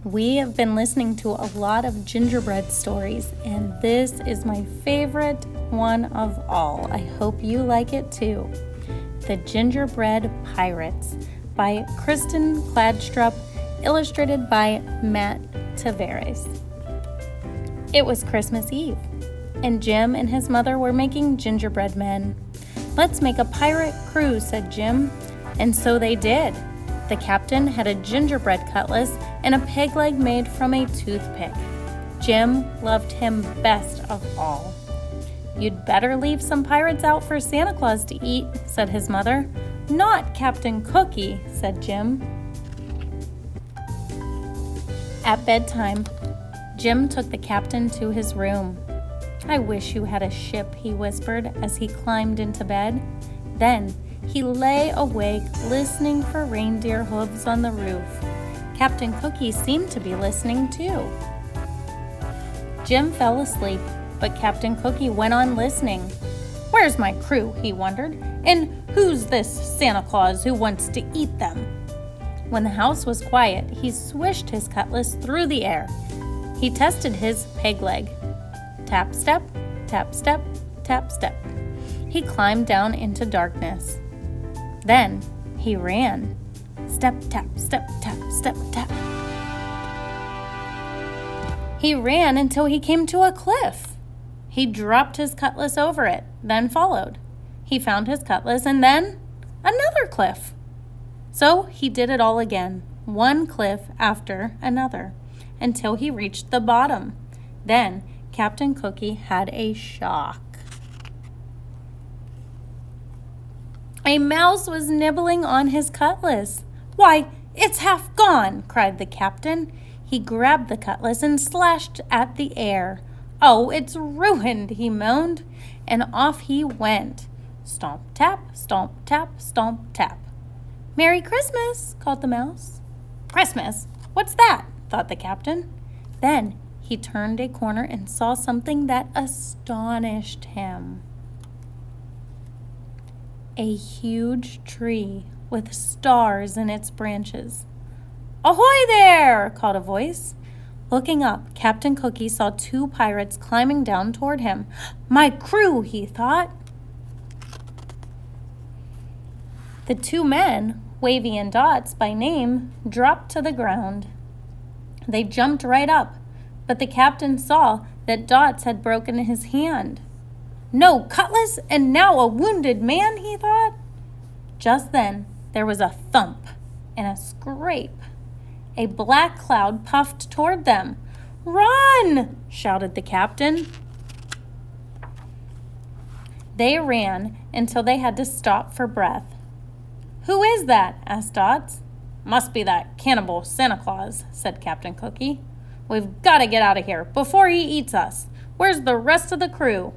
We have been listening to a lot of gingerbread stories, and this is my favorite one of all. I hope you like it too. The Gingerbread Pirates by Kristen Kladstrup, illustrated by Matt Tavares. It was Christmas Eve, and Jim and his mother were making gingerbread men. "Let's make a pirate crew," said Jim, and so they did. The captain had a gingerbread cutlass and a peg leg made from a toothpick. Jim loved him best of all. "You'd better leave some pirates out for Santa Claus to eat," said his mother. "Not Captain Cookie," said Jim. At bedtime, Jim took the captain to his room. "I wish you had a ship," he whispered as he climbed into bed. Then he lay awake listening for reindeer hooves on the roof. Captain Cookie seemed to be listening too. Jim fell asleep, but Captain Cookie went on listening. "Where's my crew?" he wondered. "And who's this Santa Claus who wants to eat them?" When the house was quiet, he swished his cutlass through the air. He tested his peg leg. Tap, step, tap, step, tap, step. He climbed down into darkness. Then he ran. Step, tap, step, tap, step, tap. He ran until he came to a cliff. He dropped his cutlass over it, then followed. He found his cutlass and then another cliff. So he did it all again, one cliff after another, until he reached the bottom. Then Captain Cookie had a shock. A mouse was nibbling on his cutlass. "Why, it's half gone!" cried the captain. He grabbed the cutlass and slashed at the air. "Oh, it's ruined," he moaned, and off he went. Stomp, tap, stomp, tap, stomp, tap. "Merry Christmas," called the mouse. "Christmas? What's that?" thought the captain. Then he turned a corner and saw something that astonished him. A huge tree with stars in its branches. "Ahoy there!" called a voice. Looking up, Captain Cookie saw two pirates climbing down toward him. "My crew," he thought. The two men, Wavy and Dots by name, dropped to the ground. They jumped right up, but the captain saw that Dots had broken his hand. "No cutlass, and now a wounded man," he thought. Just then, there was a thump and a scrape. A black cloud puffed toward them. "Run!" shouted the captain. They ran until they had to stop for breath. "Who is that?" asked Dots. "Must be that cannibal Santa Claus," said Captain Cookie. "We've got to get out of here before he eats us. Where's the rest of the crew?"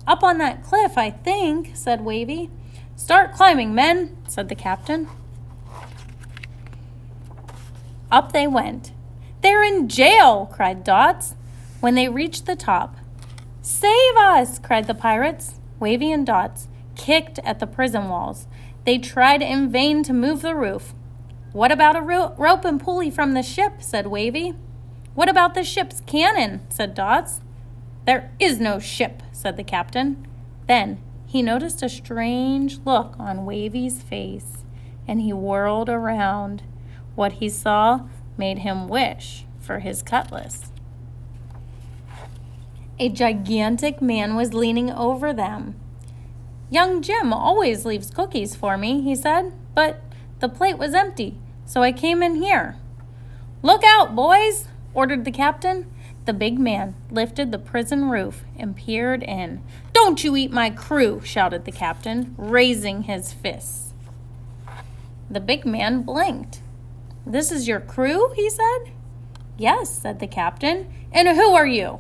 "Up on that cliff, I think," said Wavy. "Start climbing, men," said the captain. Up they went. "They're in jail!" cried Dots. When they reached the top, "Save us!" cried the pirates. Wavy and Dots kicked at the prison walls. They tried in vain to move the roof. "What about a rope and pulley from the ship?" said Wavy. "What about the ship's cannon?" said Dots. "There is no ship," said the captain. Then he noticed a strange look on Wavy's face, and he whirled around. What he saw made him wish for his cutlass. A gigantic man was leaning over them. "Young Jim always leaves cookies for me," he said, "but the plate was empty, so I came in here." "Look out, boys!" ordered the captain. The big man lifted the prison roof and peered in. "Don't you eat my crew!" shouted the captain, raising his fists. The big man blinked. "This is your crew?" he said. "Yes," said the captain. "And who are you?"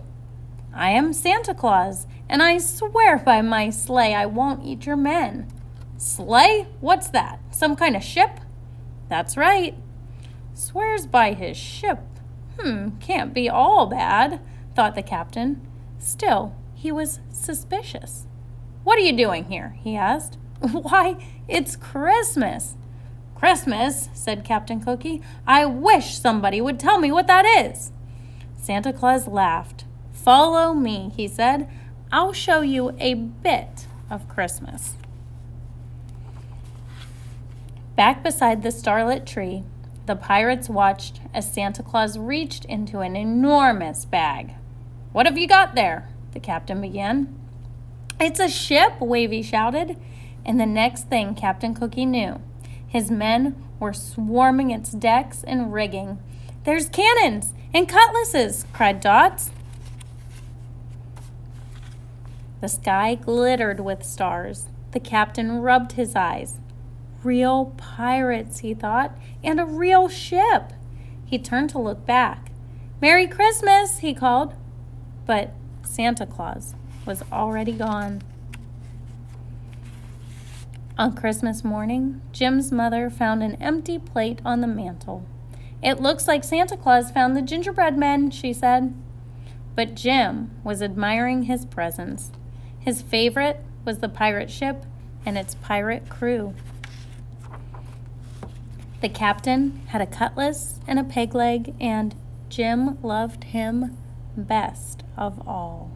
"I am Santa Claus, and I swear by my sleigh I won't eat your men." "Sleigh? What's that? Some kind of ship?" "That's right." "Swears by his ship. Can't be all bad," thought the captain. Still, he was suspicious. "What are you doing here?" he asked. "Why, it's Christmas." Christmas, said Captain Cookie. I wish somebody would tell me what that is. Santa Claus laughed. Follow me, he said. I'll show you a bit of Christmas. Back beside the starlit tree, the pirates watched as Santa Claus reached into an enormous bag. What have you got there? The captain began. It's a ship, Wavy shouted. And the next thing Captain Cookie knew, his men were swarming its decks and rigging. There's cannons and cutlasses, cried Dots. The sky glittered with stars. The captain rubbed his eyes. Real pirates, he thought, and a real ship. He turned to look back. Merry Christmas, he called. But Santa Claus was already gone. On Christmas morning, Jim's mother found an empty plate on the mantel. It looks like Santa Claus found the gingerbread men, she said. But Jim was admiring his presents. His favorite was the pirate ship and its pirate crew. The captain had a cutlass and a peg leg, and Jim loved him best of all.